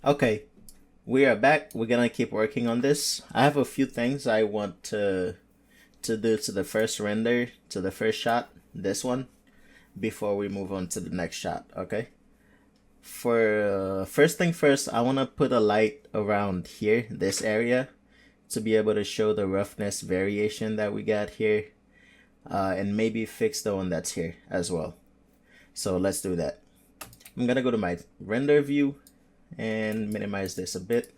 Okay, we are back. We're gonna keep working on this. I have a few things I want to do to the first render, to the first shot, this one, before we move on to the next shot, okay? For first thing first, I want to put a light around here, this area, to be able to show the roughness variation that we got here, and maybe fix the one that's here as well. So let's do that. I'm gonna go to my render view and minimize this a bit.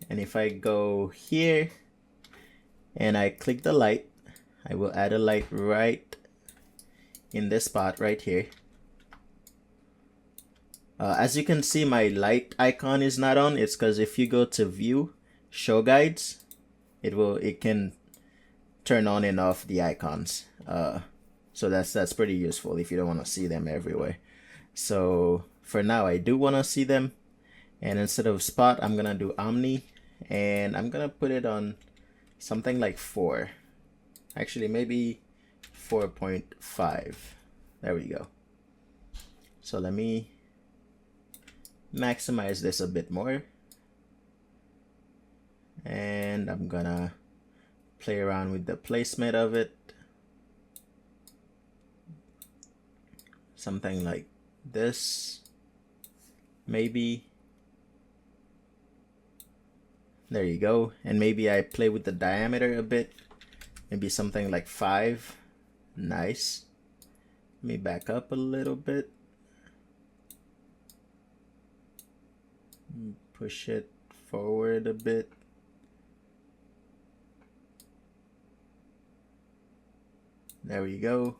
And if I go here and I click the light, I will add a light right in this spot right here. As you can see, my light icon is not on. It's because if you go to view, show guides, it can turn on and off the icons. So that's pretty useful if you don't want to see them everywhere. So for now, I do want to see them, and instead of spot, I'm gonna do omni, and I'm gonna put it on something like 4. Actually, maybe 4.5. There we go. So let me maximize this a bit more, and I'm gonna play around with the placement of it. Something like this, maybe. There you go. And maybe I play with the diameter a bit, maybe something like 5. Nice. Let me back up a little bit, push it forward a bit. There we go.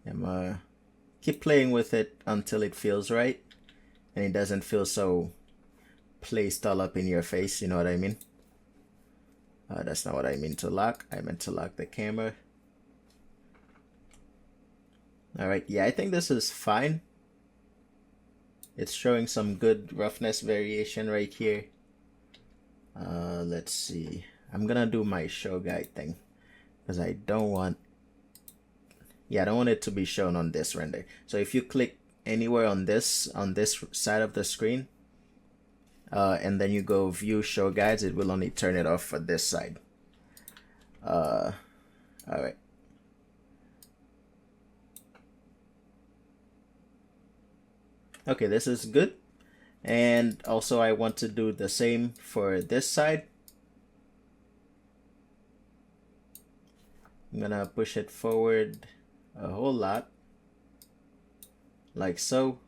I'm gonna keep playing with it until it feels right and it doesn't feel so placed all up in your face, you know what I mean? That's not what I mean to lock. I meant to lock the camera. Alright, yeah, I think this is fine. It's showing some good roughness variation right here. Let's see. I'm gonna do my show guide thing because I don't want it to be shown on this render. So if you click anywhere on this side of the screen, and then you go view show guides, it will only turn it off for this side. All right. Okay, this is good. And also I want to do the same for this side. I'm gonna push it forward a whole lot, like so.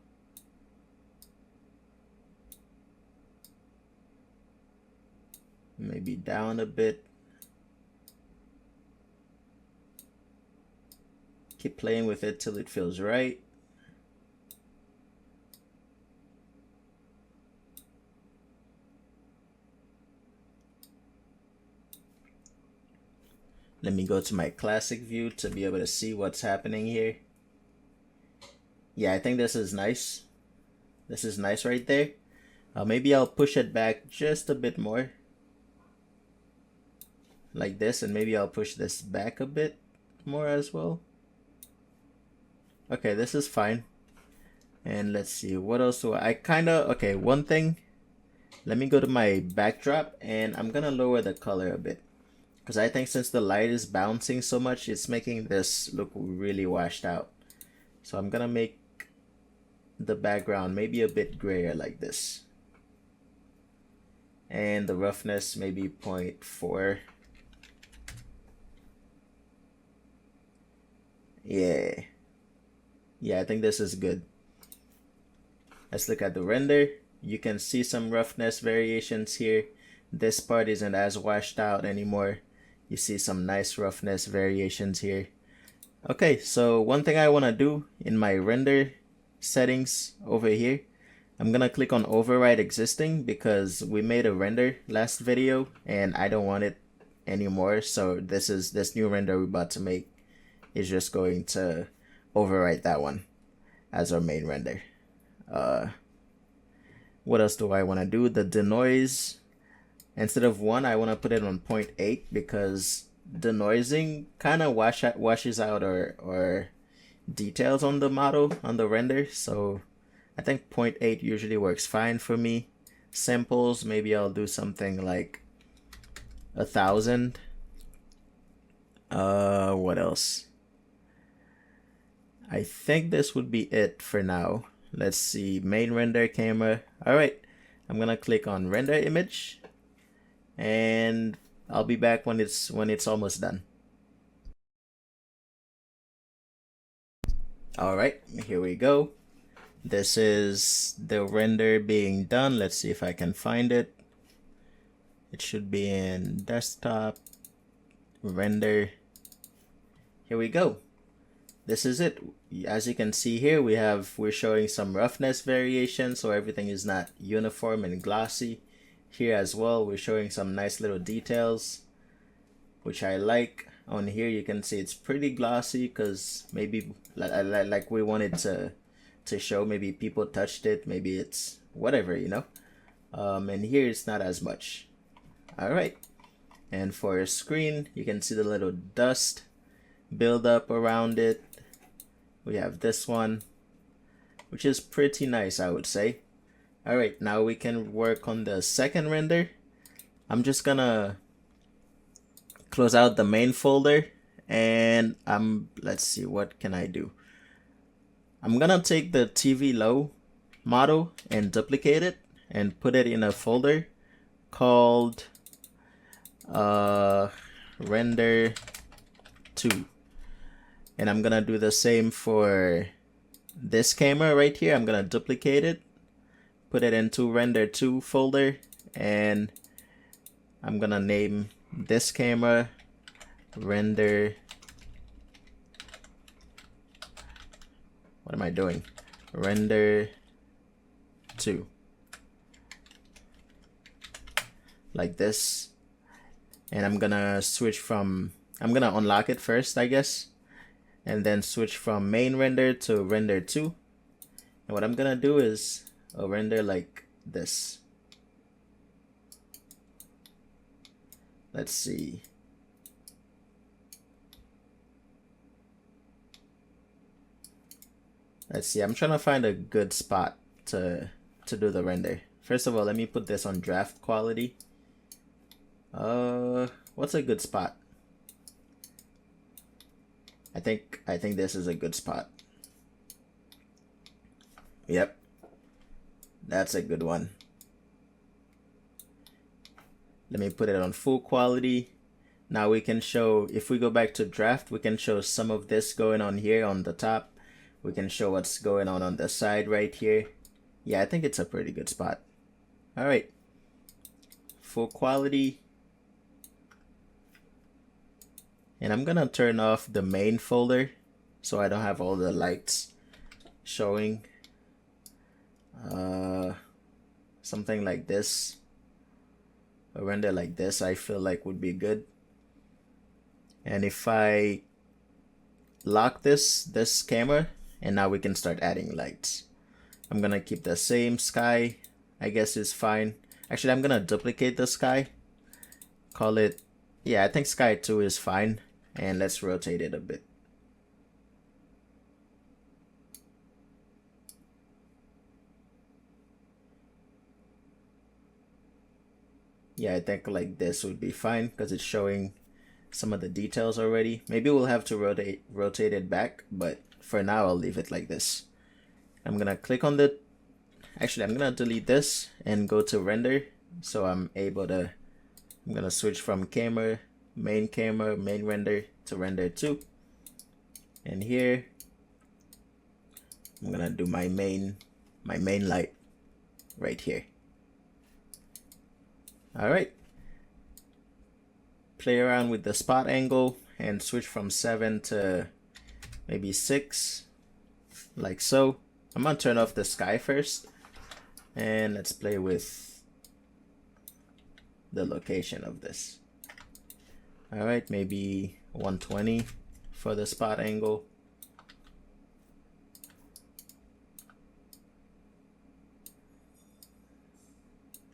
Maybe down a bit. Keep playing with it till it feels right. Let me go to my classic view to be able to see what's happening here. Yeah, I think this is nice. This is nice right there. Maybe I'll push it back just a bit more, like this, and maybe I'll push this back a bit more as well. Okay, this is fine. And let's see, what else do I okay, one thing, let me go to my backdrop and I'm gonna lower the color a bit, because I think since the light is bouncing so much, it's making this look really washed out. So I'm gonna make the background maybe a bit grayer like this, and the roughness maybe 0.4. Yeah, I think this is good. Let's look at the render. You can see some roughness variations here. This part isn't as washed out anymore. You see some nice roughness variations here. Okay, so one thing I want to do in my render settings over here, I'm gonna click on override existing because we made a render last video and I don't want it anymore. So this new render we're about to make is just going to overwrite that one as our main render. What else do I want to do? The denoise, instead of 1, I want to put it on 0.8 because the noising kind of washes out or details on the model on the render. So I think 0.8 usually works fine for me. Samples, maybe I'll do something like 1,000. What else? I think this would be it for now. Let's see, main render camera. All right, I'm gonna click on render image, and I'll be back when it's almost done. All right, here we go. This is the render being done. Let's see if I can find it. It should be in desktop, render. Here we go. This is it. As you can see here, we're showing some roughness variation, so everything is not uniform and glossy. Here as well, we're showing some nice little details, which I like. On here, you can see it's pretty glossy because maybe like we wanted to show, maybe people touched it, maybe it's whatever, you know. And here it's not as much. All right. And for a screen, you can see the little dust build up around it. We have this one, which is pretty nice, I would say. All right, now we can work on the second render. I'm just gonna close out the main folder, and let's see, what can I do? I'm gonna take the TV low model and duplicate it and put it in a folder called render 2. And I'm gonna do the same for this camera right here. I'm gonna duplicate it, put it into render 2 folder, and I'm gonna name this camera render, what am I doing? Render 2. Like this. And I'm gonna unlock it first, I guess, and then switch from main render to render 2. And what I'm gonna do is a render like this. Let's see. I'm trying to find a good spot to do the render. First of all, let me put this on draft quality. What's a good spot? I think this is a good spot. Yep. That's a good one. Let me put it on full quality. Now we can show, if we go back to draft, we can show some of this going on here on the top. We can show what's going on the side right here. Yeah, I think it's a pretty good spot. All right. Full quality. And I'm gonna turn off the main folder so I don't have all the lights showing. Something like this, a render like this, I feel like would be good. And if I lock this camera, and now we can start adding lights. I'm gonna keep the same sky, I guess is fine. Actually, I'm gonna duplicate the sky, call it, yeah, I think sky 2 is fine, and let's rotate it a bit. Yeah, I think like this would be fine because it's showing some of the details already. Maybe we'll have to rotate it back, but for now I'll leave it like this. I'm gonna click on the, actually I'm gonna delete this and go to render, so I'm gonna switch from camera, main render to render 2. And here I'm gonna do my main light right here. All right, play around with the spot angle and switch from 7 to maybe 6, like so. I'm gonna turn off the sky first, and let's play with the location of this. All right, maybe 120 for the spot angle.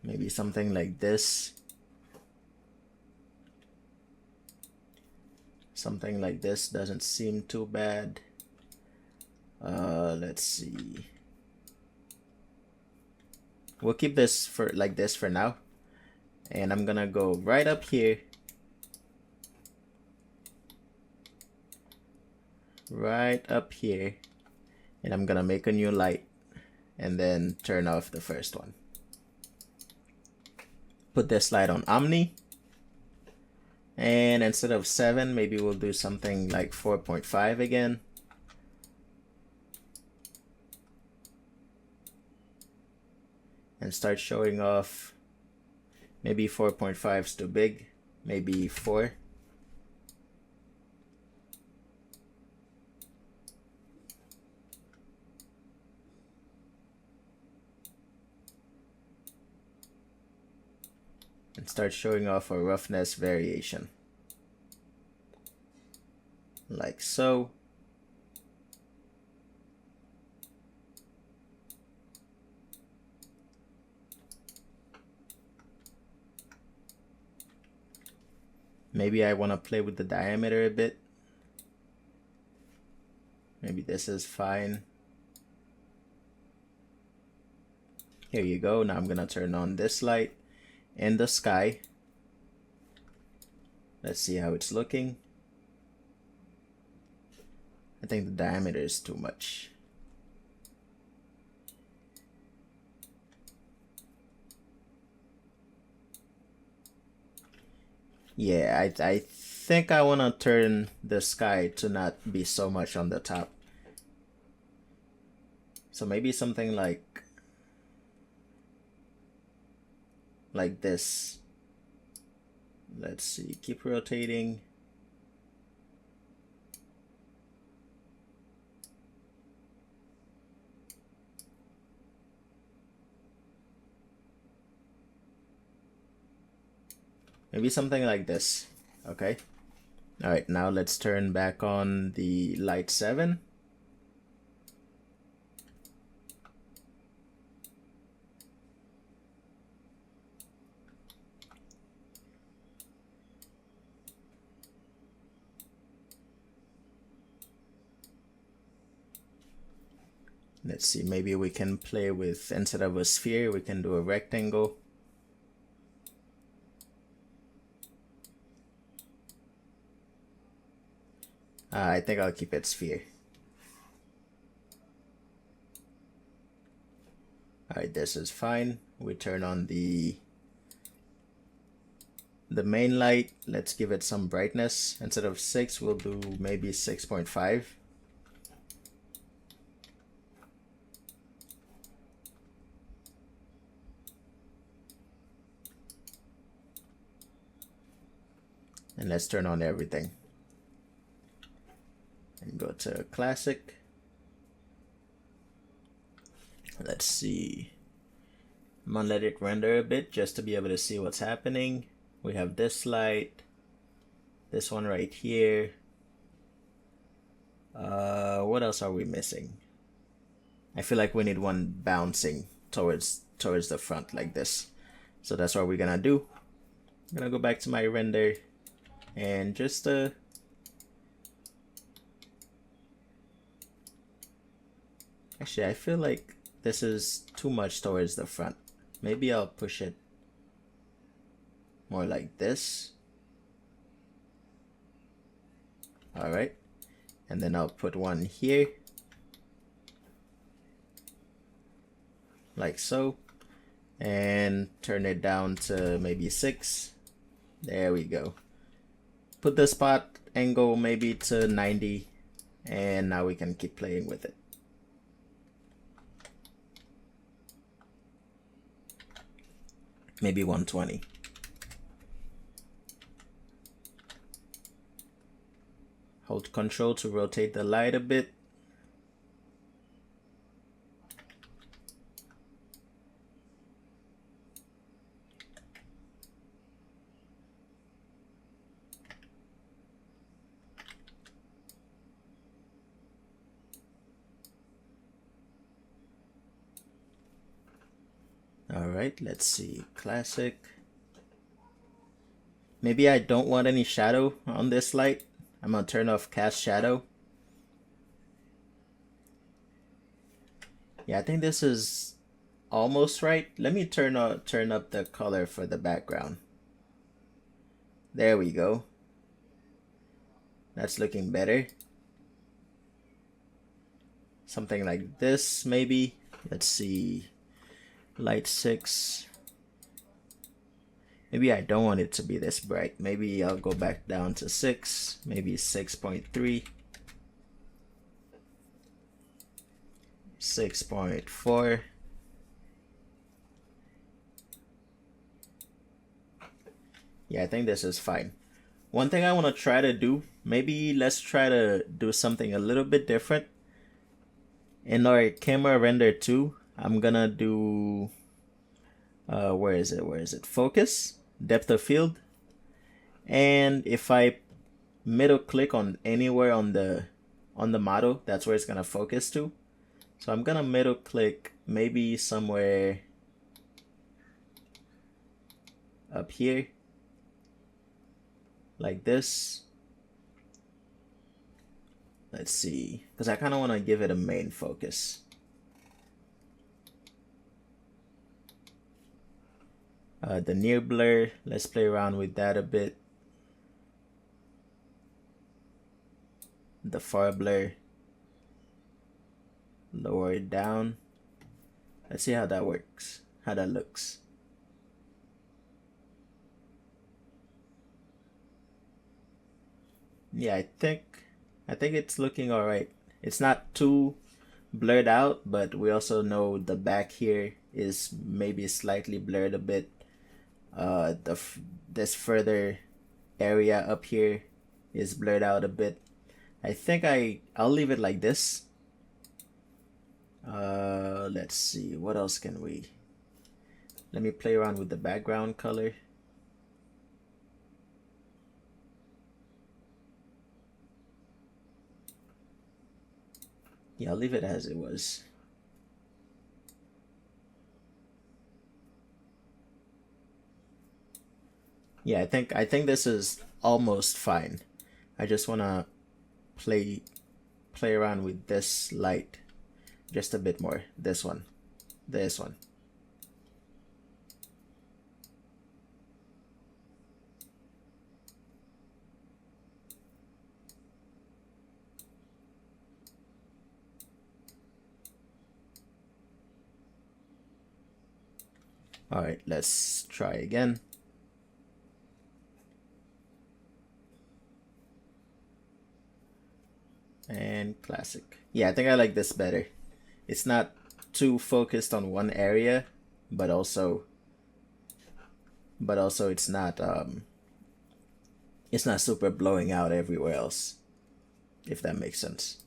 Maybe something like this. Something like this doesn't seem too bad. Let's see. We'll keep this for like this for now. And I'm gonna go right up here. Right up here. And I'm gonna make a new light and then turn off the first one. Put this light on Omni. And instead of 7, maybe we'll do something like 4.5 again. And start showing off. Maybe 4.5 is too big. Maybe 4. And start showing off a roughness variation. Like so. Maybe I want to play with the diameter a bit. Maybe this is fine. Here you go. Now I'm going to turn on this light in the sky. Let's see how it's looking. I think the diameter is too much. Yeah, I think I want to turn the sky to not be so much on the top. So maybe something like this. Let's see, keep rotating. Maybe something like this. Okay. All right, now let's turn back on the light 7. Let's see, maybe we can play with, instead of a sphere, we can do a rectangle. I think I'll keep it sphere. Alright, this is fine. We turn on the main light. Let's give it some brightness. Instead of 6, we'll do maybe 6.5. And let's turn on everything. And go to classic. Let's see. I'm gonna let it render a bit just to be able to see what's happening. We have this light, this one right here. What else are we missing? I feel like we need one bouncing towards the front like this. So that's what we're gonna do. I'm gonna go back to my render and just actually, I feel like this is too much towards the front. Maybe I'll push it more like this. All right. And then I'll put one here. Like so. And turn it down to maybe 6. There we go. Put the spot angle maybe to 90. And now we can keep playing with it. Maybe 120. Hold Control to rotate the light a bit. All right, let's see, classic. Maybe I don't want any shadow on this light. I'm gonna turn off cast shadow. Yeah, I think this is almost right. Let me turn up the color for the background. There we go. That's looking better. Something like this, maybe. Let's see. Light 6. Maybe I don't want it to be this bright. Maybe I'll go back down to 6. Maybe 6.3. 6.4. Yeah, I think this is fine. One thing I want to try to do, maybe let's try to do something a little bit different. In our camera render 2, I'm gonna do where is it? Focus, depth of field. And if I middle click on anywhere on the model, that's where it's gonna focus to. So I'm gonna middle click maybe somewhere up here, like this. Let's see, because I kind of want to give it a main focus. The near blur, let's play around with that a bit. The far blur, lower it down. Let's see how that works, how that looks. Yeah, I think it's looking all right. It's not too blurred out, but we also know the back here is maybe slightly blurred a bit. This further area up here is blurred out a bit. I think I'll leave it like this. Let's see, what else can we? Let me play around with the background color. Yeah, I'll leave it as it was. Yeah, I think this is almost fine. I just wanna play around with this light just a bit more. This one. All right, let's try again. And classic. Yeah, I think I like this better. It's not too focused on one area, but also it's not super blowing out everywhere else, if that makes sense.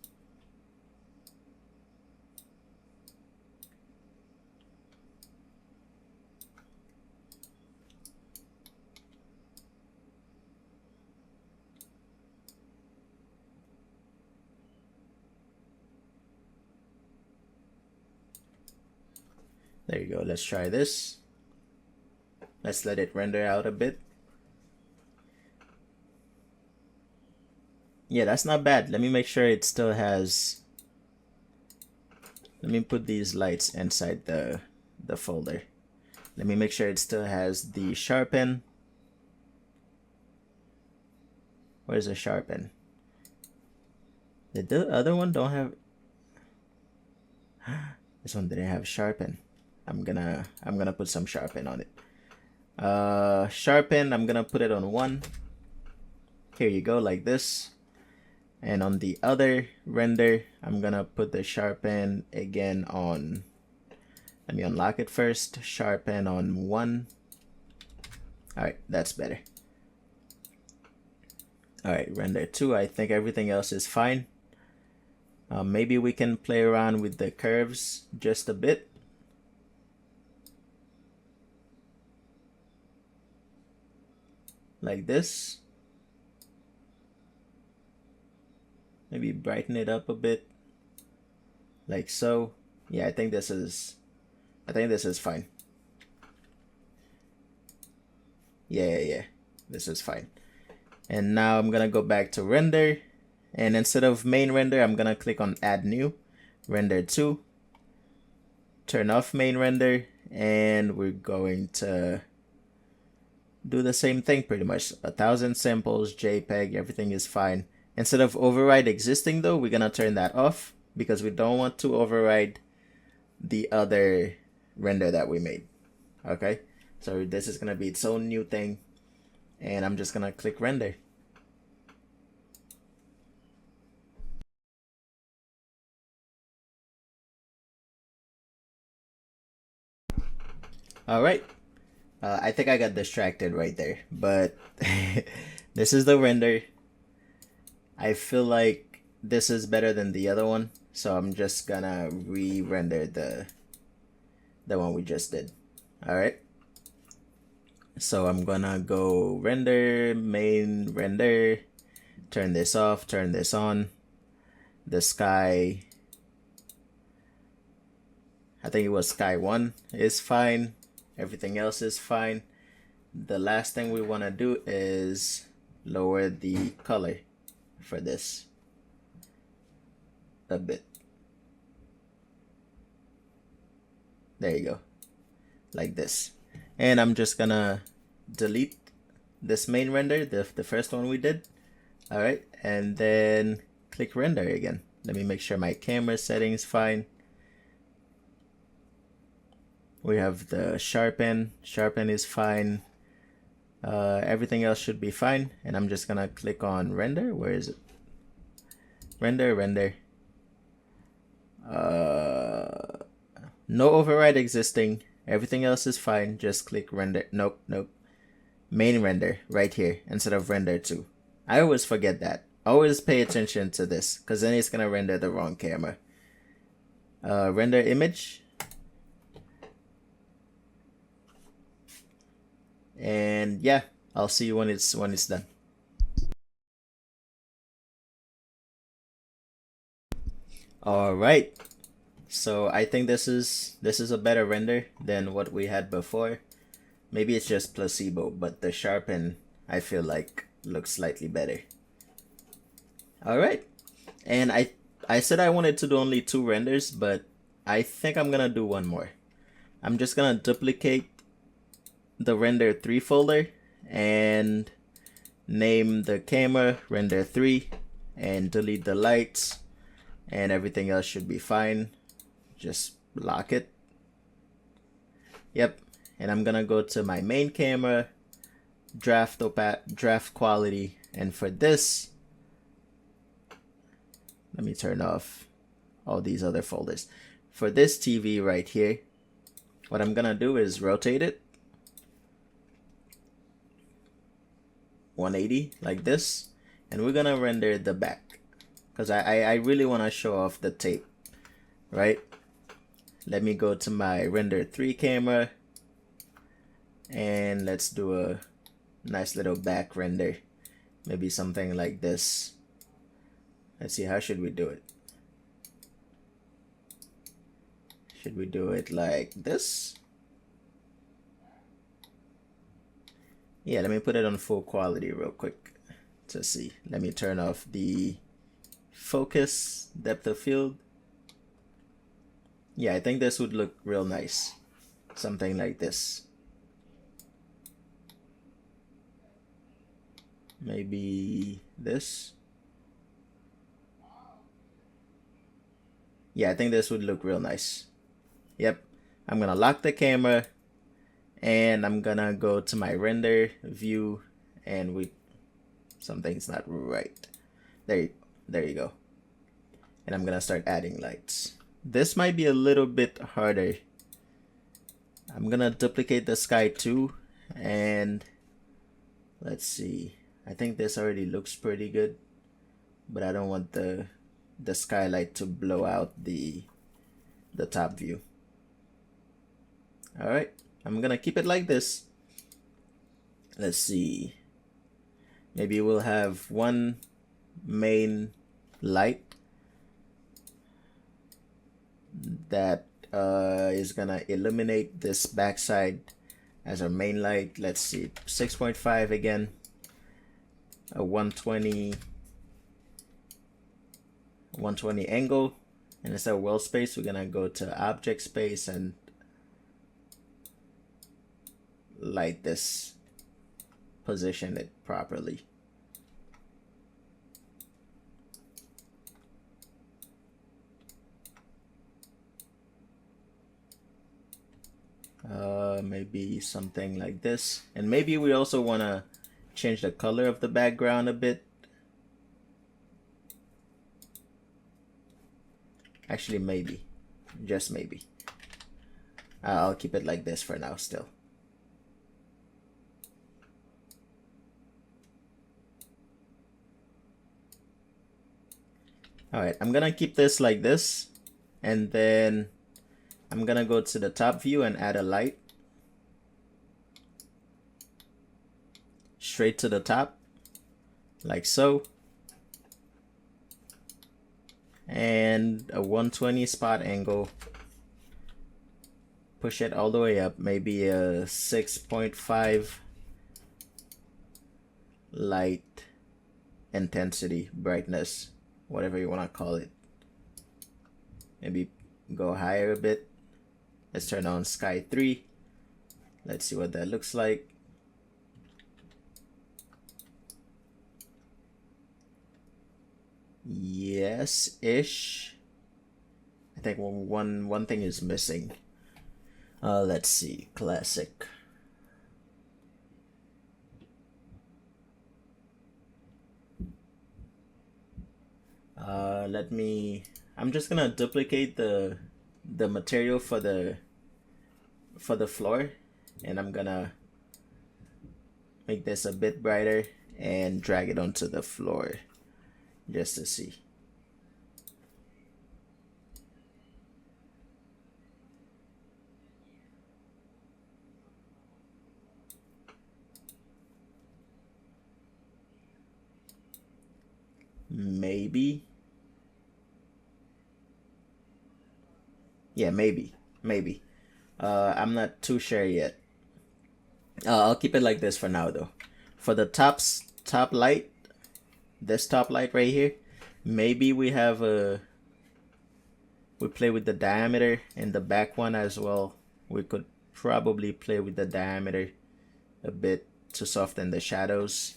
There you go. Let's try this. Let's let it render out a bit. Yeah, that's not bad. Let me make sure it still has. Let me put these lights inside the folder. Let me make sure it still has the sharpen. Where's the sharpen? Did the other one don't have? This one didn't have sharpen. I'm gonna put some sharpen on it. Sharpen, I'm gonna put it on 1. Here you go, like this. And on the other render, I'm gonna put the sharpen again on. Let me unlock it first. Sharpen on 1. All right, that's better. All right, render 2. I think everything else is fine. Maybe we can play around with the curves just a bit. Like this. Maybe brighten it up a bit. Like so. Yeah, I think this is fine. Yeah. This is fine. And now I'm gonna go back to render, and instead of main render, I'm gonna click on add new, render 2, turn off main render, and we're going to do the same thing pretty much. 1,000 samples, JPEG, everything is fine. Instead of override existing though, we're gonna turn that off because we don't want to override the other render that we made. Okay, so this is gonna be its own new thing, and I'm just gonna click render. All right, I think I got distracted right there, but this is the render. I feel like this is better than the other one, so I'm just gonna re-render the one we just did. All right, so I'm gonna go render, main render, turn this off, turn this on. The sky, I think it was sky 1 is fine. Everything else is fine. The last thing we want to do is lower the color for this a bit. There you go, like this. And I'm just gonna delete this main render, the first one we did. All right, and then click render again. Let me make sure my camera settings fine. We have the sharpen is fine. Everything else should be fine, and I'm just gonna click on render. Where is it? Render. No override existing. Everything else is fine. Just click render. Nope. Main render right here instead of render 2. I always forget that. Always pay attention to this, because then it's gonna render the wrong camera. Render image. And yeah, I'll see you when it's done. All right, so I think this is a better render than what we had before. Maybe it's just placebo, but the sharpen, I feel like, looks slightly better. All right, and I said I wanted to do only 2 renders, but I think I'm gonna do one more. I'm just gonna duplicate the render 3 folder and name the camera render 3 and delete the lights, and everything else should be fine. Just lock it. Yep, and I'm gonna go to my main camera, draft quality, and for this, let me turn off all these other folders. For this TV right here, what I'm gonna do is rotate it 180 like this, and we're gonna render the back because I really want to show off the tape, right? Let me go to my render 3 camera, and let's do a nice little back render, maybe something like this. Let's see, how should we do it? Should we do it like this? Yeah, let me put it on full quality real quick to see. Let me turn off the focus, depth of field. Yeah, I think this would look real nice. Something like this. Maybe this. Yeah, I think this would look real nice. Yep, I'm gonna lock the camera, and I'm gonna go to my render view, and something's not right. There you go. And I'm gonna start adding lights. This might be a little bit harder. I'm gonna duplicate the sky too, and let's see. I think this already looks pretty good, but I don't want the skylight to blow out the top view. All right, I'm gonna keep it like this. Let's see. Maybe we'll have one main light that is gonna illuminate this backside as our main light. Let's see, 6.5 again. a 120 angle, and instead of world space, we're gonna go to object space and light this, position it properly. Maybe something like this, and maybe we also want to change the color of the background a bit. Actually, maybe, just maybe. I'll keep it like this for now still. Alright, I'm gonna keep this like this, and then I'm gonna go to the top view and add a light. Straight to the top, like so. And a 120 spot angle. Push it all the way up, maybe a 6.5 light intensity, brightness, whatever you want to call it. Maybe go higher a bit. Let's turn on sky 3. Let's see what that looks like. Yes-ish. I think one thing is missing. Let's see, classic. I'm just gonna duplicate the material for the floor, and I'm gonna make this a bit brighter and drag it onto the floor just to see. Maybe. Yeah, maybe. I'm not too sure yet. I'll keep it like this for now though. For the top light, this top light right here, maybe we play with the diameter, and the back one as well. We could probably play with the diameter a bit to soften the shadows.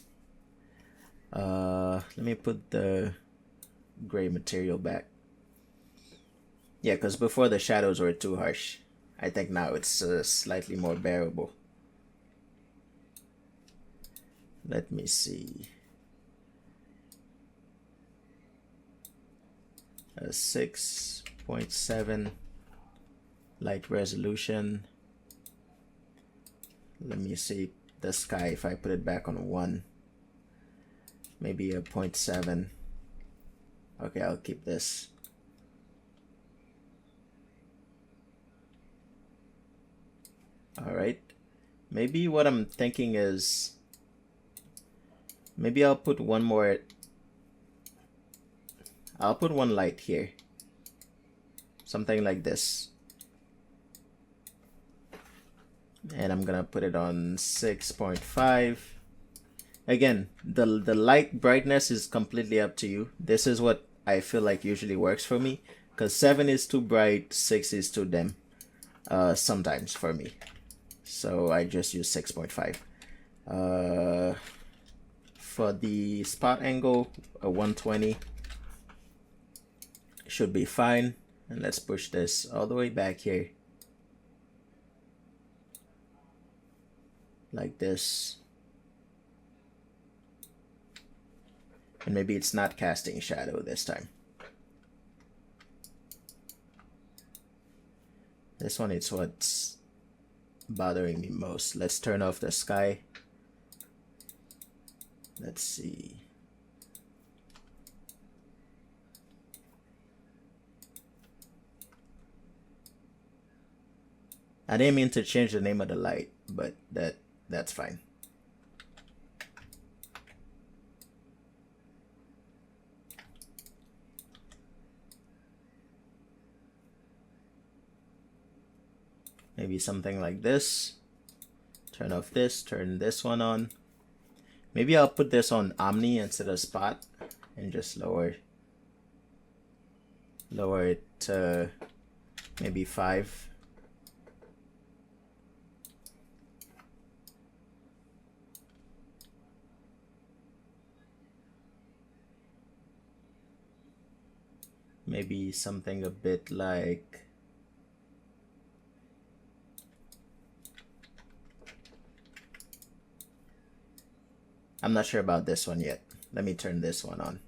Let me put the gray material back. Yeah, because before the shadows were too harsh. I think now it's slightly more bearable. Let me see. A 6.7 light resolution. Let me see the sky if I put it back on 1. Maybe a 0.7. Okay, I'll keep this. Alright. Maybe what I'm thinking is, maybe I'll put one more. I'll put one light here. Something like this. And I'm gonna put it on 6.5. Again, the light brightness is completely up to you. This is what I feel like usually works for me, because 7 is too bright, 6 is too dim, sometimes for me. So I just use 6.5. For the spot angle, a 120 should be fine. And let's push this all the way back here, like this. And maybe it's not casting shadow this time. This one is what's bothering me most. Let's turn off the sky. Let's see. I didn't mean to change the name of the light, but that's fine. Maybe something like this. Turn off this, turn this one on. Maybe I'll put this on Omni instead of Spot and just lower it to maybe 5. Maybe something a bit like I'm not sure about this one yet. Let me turn this one on.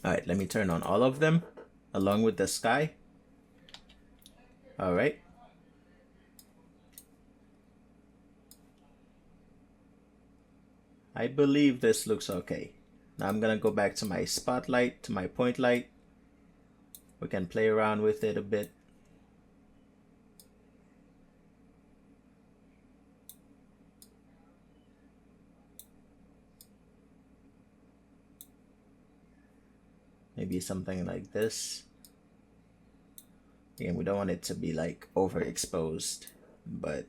All right, let me turn on all of them along with the sky. All right. I believe this looks okay. Now I'm gonna go back to my spotlight, to my point light. We can play around with it a bit. Maybe something like this. Again, we don't want it to be like overexposed, but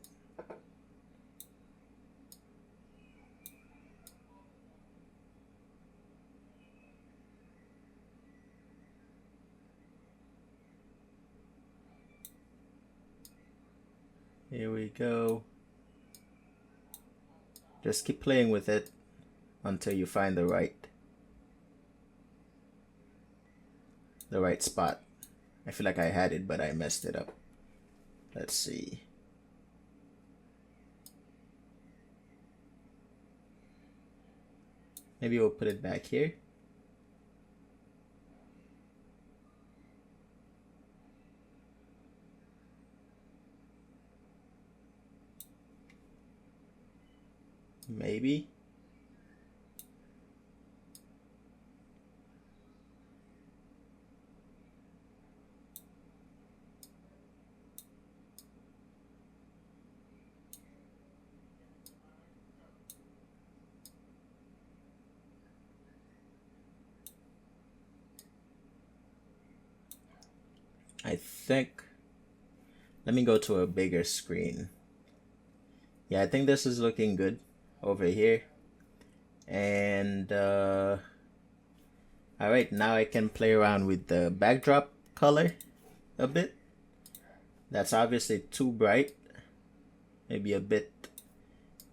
here we go. Just keep playing with it until you find the right spot. I feel like I had it, but I messed it up. Let's see. Maybe we'll put it back here. Maybe. I think, let me go to a bigger screen. Yeah, I think this is looking good over here. And all right, now I can play around with the backdrop color a bit. That's obviously too bright. Maybe a bit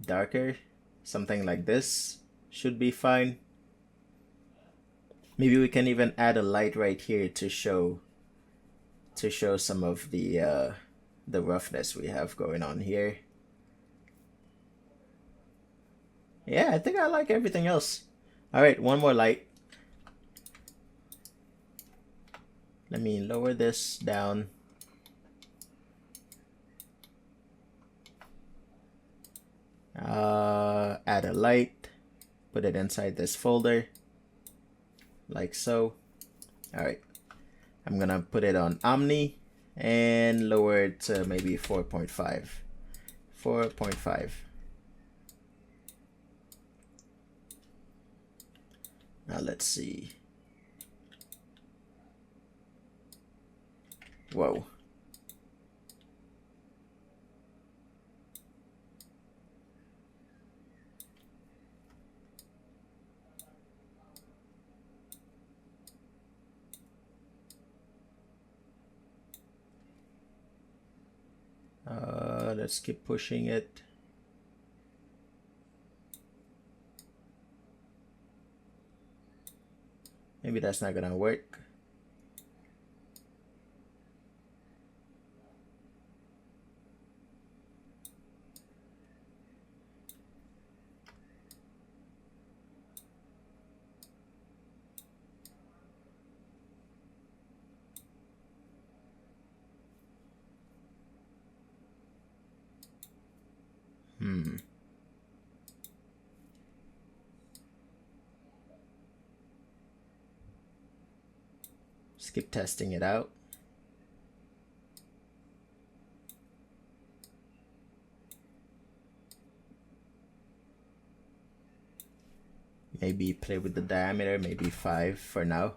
darker. Something like this should be fine. Maybe we can even add a light right here to show some of the roughness we have going on here. Yeah, I think I like everything else. All right, one more light. Let me lower this down. Add a light, put it inside this folder, like so. All right, I'm gonna put it on Omni and lower it to maybe 4.5. 4.5. Now let's see. Whoa. Let's keep pushing it. Maybe that's not gonna work. Just keep testing it out. Maybe play with the diameter, maybe 5 for now.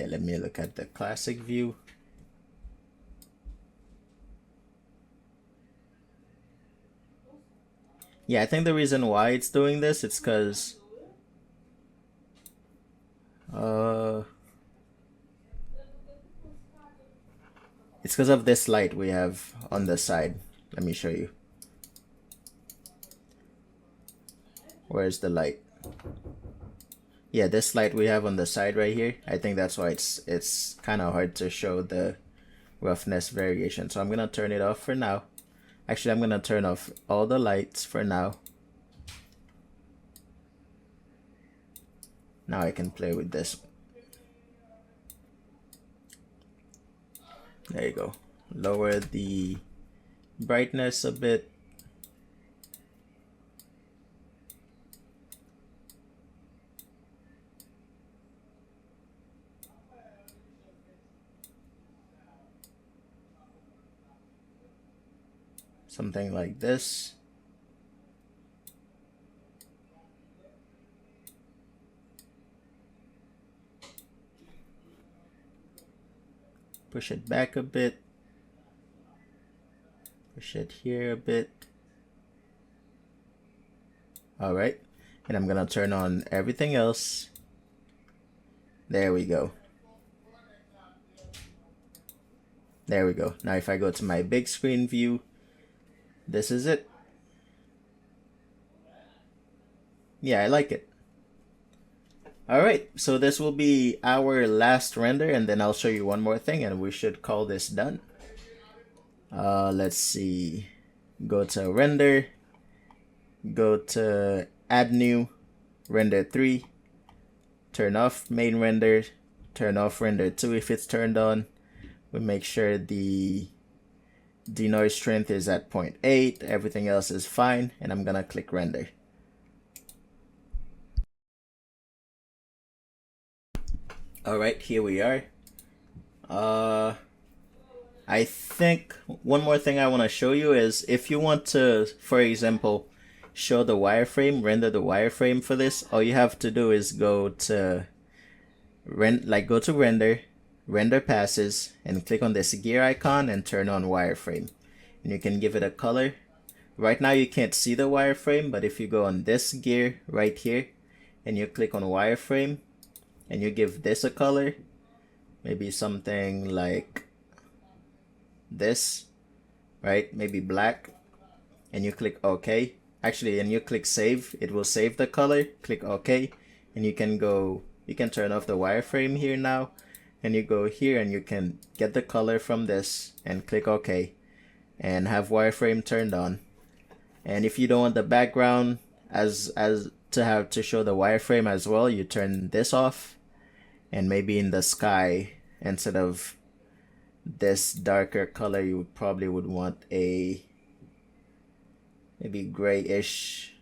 right, let me look at the classic view. Yeah, I think the reason why it's doing this, it's because it's because of this light we have on the side. Let me show you. Where's the light? Yeah, this light we have on the side right here. I think that's why it's kind of hard to show the roughness variation. So I'm gonna turn it off for now. Actually, I'm gonna turn off all the lights for now. Now I can play with this. There you go. Lower the brightness a bit. Something like this. Push it back a bit. Push it here a bit. All right. And I'm gonna turn on everything else. There we go. There we go. Now if I go to my big screen view, this is it. Yeah, I like it. All right, so this will be our last render, and then I'll show you one more thing, and we should call this done. Let's see. Go to render. Go to add new, render 3. Turn off main render. Turn off render 2 if it's turned on. We make sure the denoise strength is at 0.8. Everything else is fine, and I'm gonna click render. All right, here we are. I think one more thing I want to show you is if you want to, for example, show the wireframe, render the wireframe for this, all you have to do is go to go to render, render passes, and click on this gear icon and turn on wireframe. And you can give it a color. Right now you can't see the wireframe, but if you go on this gear right here and you click on wireframe and you give this a color, maybe something like this, right? Maybe black, and you click OK. Actually, and you click save, it will save the color. Click OK, and you can turn off the wireframe here now, and you go here and you can get the color from this and click OK and have wireframe turned on. And if you don't want the background as to show the wireframe as well, you turn this off, and maybe in the sky, instead of this darker color, you probably would want a maybe grayish.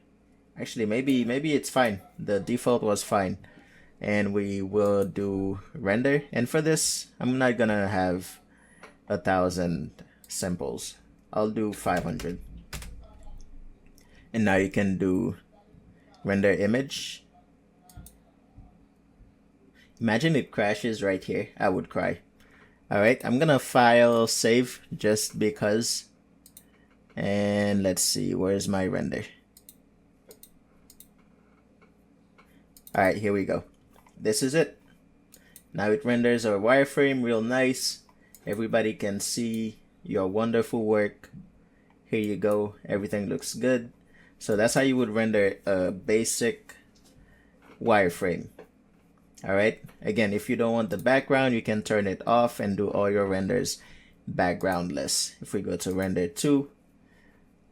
Actually, maybe it's fine. The default was fine. And we will do render. And for this, I'm not gonna have 1,000 samples. I'll do 500. And now you can do render image. Imagine it crashes right here. I would cry. All right, I'm gonna file save just because. And let's see, where's my render? All right, here we go. This is it. Now it renders our wireframe real nice. Everybody can see your wonderful work. Here you go. Everything looks good. So that's how you would render a basic wireframe. All right. Again, if you don't want the background, you can turn it off and do all your renders backgroundless. If we go to render 2,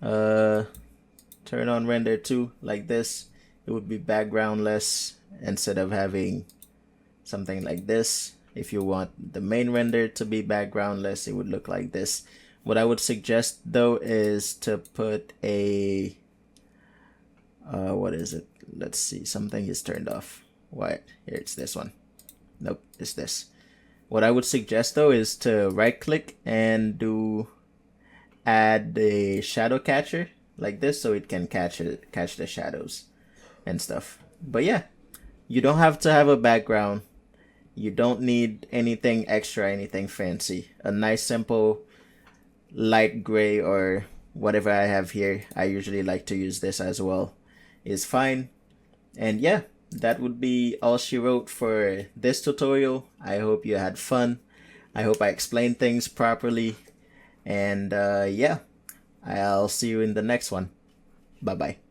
turn on render 2 like this, it would be backgroundless instead of having something like this. If you want the main render to be backgroundless, it would look like this. What I would suggest though is to put a what is it? Let's see, something is turned off. What? Here, it's this one. Nope, it's this. What I would suggest though is to right click and do add the shadow catcher like this, so it can catch the shadows and stuff. But yeah, you don't have to have a background. You don't need anything extra, anything fancy. A nice simple light gray or whatever I have here, I usually like to use this as well, is fine. And yeah, that would be all she wrote for this tutorial. I hope you had fun. I hope I explained things properly. And yeah, I'll see you in the next one. Bye bye.